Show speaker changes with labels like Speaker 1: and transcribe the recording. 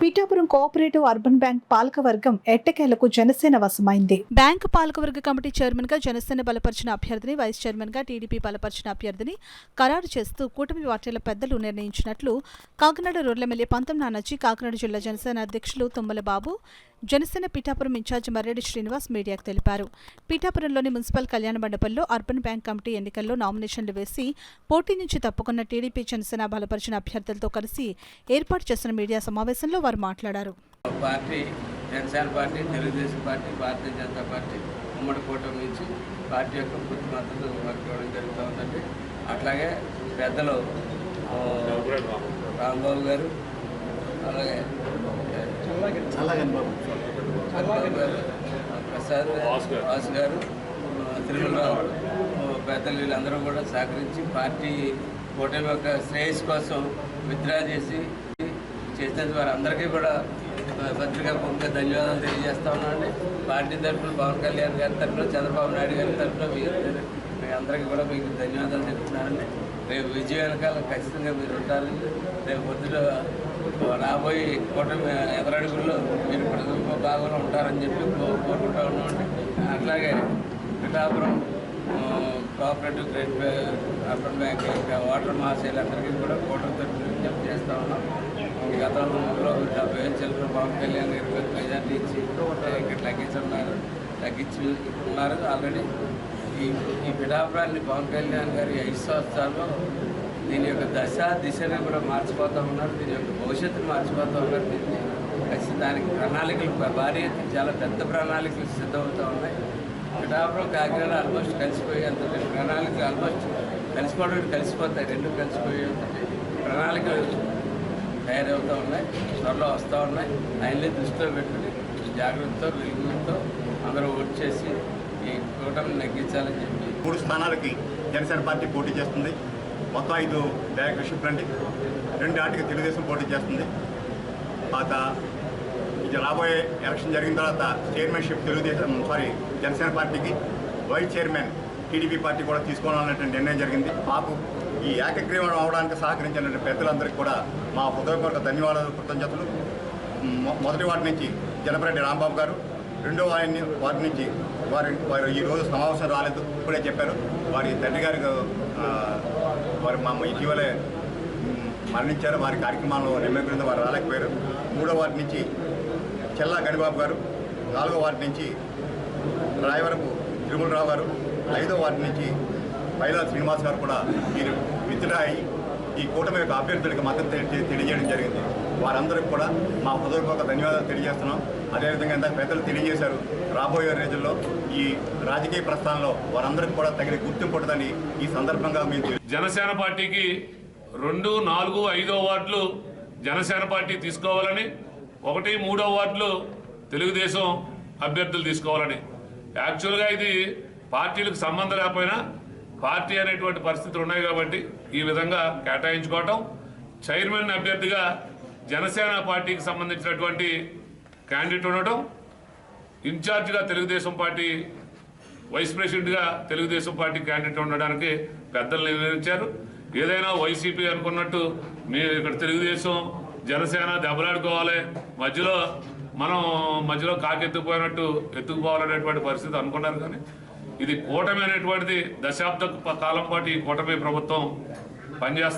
Speaker 1: Pithapuram cooperative urban bank పాలకవర్గం ఎట్టకేలకు Janasena వశమైంది. Bank పాలకవర్గ కమిటీ చైర్మన్ గా జనసేన బలపరిచిన అభ్యర్థిని, వైస్ చైర్మన్ గా టీడీపీ బలపరిచిన అభ్యర్థిని ఖరారు చేస్తూ కూటమి పార్టీల పెద్దలు నిర్ణయించినట్లు కాకినాడ రూరల్ ఎమ్మెల్యే పంతం నానాజీ, కాకినాడ జిల్లా జనసేన అధ్యక్షులు తుమ్మల బాబు, జనసేన పిఠాపురం ఇన్ఛార్జి మర్రెడ్డి శ్రీనివాస్ మీడియాకు తెలిపారు. పిఠాపురంలోని మున్సిపల్ కళ్యాణ మండపంలో అర్బన్ బ్యాంక్ కమిటీ ఎన్నికల్లో నామినేషన్లు వేసి పోటీ నుంచి తప్పుకున్న టీడీపీ జనసేన బలపరిచిన అభ్యర్థులతో కలిసి ఏర్పాటు చేసిన మీడియా సమావేశంలో వారు మాట్లాడారు.
Speaker 2: Party Janasena party, Telugu Desam party, Bharatiya Janata party ఉమ్మడి కూటమి నుంచి పార్టీ యొక్క పూర్తి మద్దతు ఇవ్వడం జరుగుతూ ఉందండి. అట్లాగే పెద్దలు రాంబాబు గారు, అలాగే ప్రసాద్ వాసు గారు, తిరుమలరావు పెద్దలు వీళ్ళందరూ కూడా సహకరించి పార్టీ కూటమి యొక్క శ్రేయస్సు కోసం విత్డ్రా చేసినందుకు వారందరికీ కూడా పత్రికాముఖంగా ధన్యవాదాలు తెలియజేస్తా ఉన్నామండి. పార్టీ తరఫున పవన్ కళ్యాణ్ గారి తరఫున, చంద్రబాబు నాయుడు గారి తరఫున మీ అందరికీ కూడా మీకు ధన్యవాదాలు చెప్తున్నానండి. రేపు విజయం వెనకాల ఖచ్చితంగా మీరు ఉంటారని, రేపు పొద్దున రాబోయే కూటమి ఎదురడుగుల్లో మీరు ప్రజలకు భాగంలో ఉంటారని చెప్పి కోరుకుంటా ఉన్నామండి. అట్లాగే Pithapuram cooperative credit urban bank యొక్క ఓటర్ మహాశైలందరికీ కూడా కూటమి తరఫున విజ్ఞప్తి చేస్తూ ఉన్నాం. గతంలో 70,000 చిల్లర పవన్ కళ్యాణ్ గారికి మెజార్టీ ఇచ్చి ఇక్కడ తగ్గించున్నారు ఆల్రెడీ. ఈ పిఠాపురాన్ని పవన్ కళ్యాణ్ గారి 5 సంవత్సరాల్లో దీని యొక్క దిశని కూడా మార్చిపోతూ ఉన్నారు. దీని యొక్క భవిష్యత్తును మార్చిపోతూ ఉన్నారు. దీన్ని ఖచ్చితంగా దానికి ప్రణాళికలు భారీ ఎత్తున చాలా పెద్ద ప్రణాళికలు సిద్ధమవుతూ ఉన్నాయి. పిఠాపురం కాకినాడ ఆల్మోస్ట్ కలిసిపోయేంత ప్రణాళికలు ఆల్మోస్ట్ కలిసిపోతాయి, రెండు కలిసిపోయేంత ప్రణాళికలు తయారవుతూ ఉన్నాయి, త్వరలో వస్తూ ఉన్నాయి. ఆయన్ని దృష్టిలో పెట్టుకుని జాగ్రత్తతో వెలుగుతో అందరూ ఓటు చేసి ఈ కూటమిని నెగ్గించాలని చెప్పి
Speaker 3: 3 స్థానాలకి జనసేన పార్టీ పోటీ చేస్తుంది. మొత్తం 5 డైరెక్టర్షిప్ రండి, 2 ఆటికి తెలుగుదేశం పోటీ చేస్తుంది. తర్వాత ఇది రాబోయే ఎలక్షన్ జరిగిన తర్వాత చైర్మన్షిప్ జనసేన పార్టీకి, వైస్ చైర్మన్ టీడీపీ పార్టీ కూడా తీసుకోవాలన్నటువంటి నిర్ణయం జరిగింది. మాకు ఈ ఏకగ్రీవం అవడానికి సహకరించిన పెద్దలందరికీ కూడా మా హృదయపూర్వక ధన్యవాదాలు, కృతజ్ఞతలు. మొదటి వార్డు నుంచి జనపరెడ్డి రాంబాబు గారు, రెండో వార్డు నుంచి వారు ఈరోజు సమావేశం రాలేదు, ఇప్పుడే చెప్పారు. వారి తండ్రి గారు వారు మా ఇటీవలే మరణించారు. వారి కార్యక్రమాల్లో నిమగ్నంగా వారు రాలేకపోయారు. 3వ వార్డు నుంచి చెల్లా గణిబాబు గారు, 4వ వార్డు నుంచి రాయవరపు తిరుమలరావు గారు, 5వ వార్డు నుంచి పైలా శ్రీనివాస్ గారు కూడా మీరు విత్డ్రా అయ్యి ఈ కూటమి యొక్క అభ్యర్థులకు మద్దతు తెలియజేయడం జరిగింది. వారందరికీ కూడా మా హృదయపూర్వక ధన్యవాదాలు తెలియజేస్తున్నాం. అదేవిధంగా ఇందాక పెద్దలు తెలియజేశారు, రాబోయే రోజుల్లో ఈ రాజకీయ ప్రస్థానంలో వారందరికీ కూడా తగిన గుర్తింపు ఉంటుందని ఈ సందర్భంగా మేము
Speaker 4: జనసేన పార్టీకి 2, 4, 5వ వార్డులు జనసేన పార్టీ తీసుకోవాలని, 1, 3వ వార్డులు తెలుగుదేశం అభ్యర్థులు తీసుకోవాలని. యాక్చువల్గా ఇది పార్టీలకు సంబంధం లేకపోయినా పార్టీ అనేటువంటి పరిస్థితులు ఉన్నాయి కాబట్టి ఈ విధంగా కేటాయించుకోవటం. చైర్మన్ అభ్యర్థిగా జనసేన పార్టీకి సంబంధించినటువంటి క్యాండిడేట్ ఉండటం, ఇన్ఛార్జిగా తెలుగుదేశం పార్టీ, వైస్ ప్రెసిడెంట్గా తెలుగుదేశం పార్టీ క్యాండిడేట్ ఉండడానికి పెద్దలు నిర్ణయించారు. ఏదైనా వైసీపీ అనుకున్నట్టు మీరు ఇక్కడ తెలుగుదేశం జనసేన దెబ్బలాడుకోవాలి, మధ్యలో కాకెత్తుకుపోయినట్టు ఎత్తుకుపోవాలనేటువంటి పరిస్థితి అనుకున్నారు. కానీ ఇది కూటమి అనేటువంటిది దశాబ్ద కాలం పాటు ఈ కూటమి ప్రభుత్వం పనిచేస్తుంది.